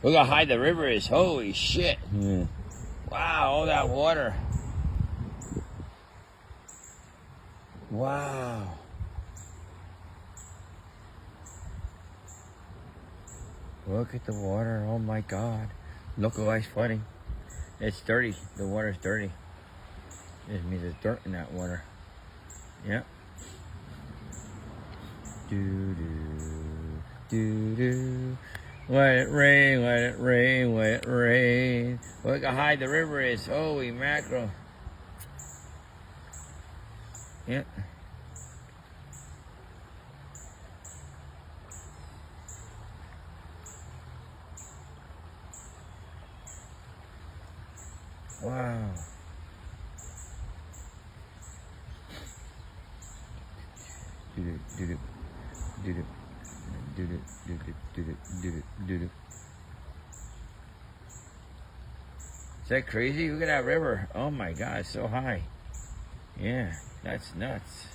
Look how high the river is. Holy shit. Yeah. Wow, all that water. Wow. Look at the water. Oh my God. Localized flooding. It's dirty. The water's dirty. It means there's dirt in that water. Yep. Do do do do. Let it rain, let it rain, let it rain. Look how high the river is. Holy mackerel. Yep. Wow. Do do do do do do do do do do do do do. Is that crazy? Look at that river. Oh my God, it's so high. Yeah, that's nuts.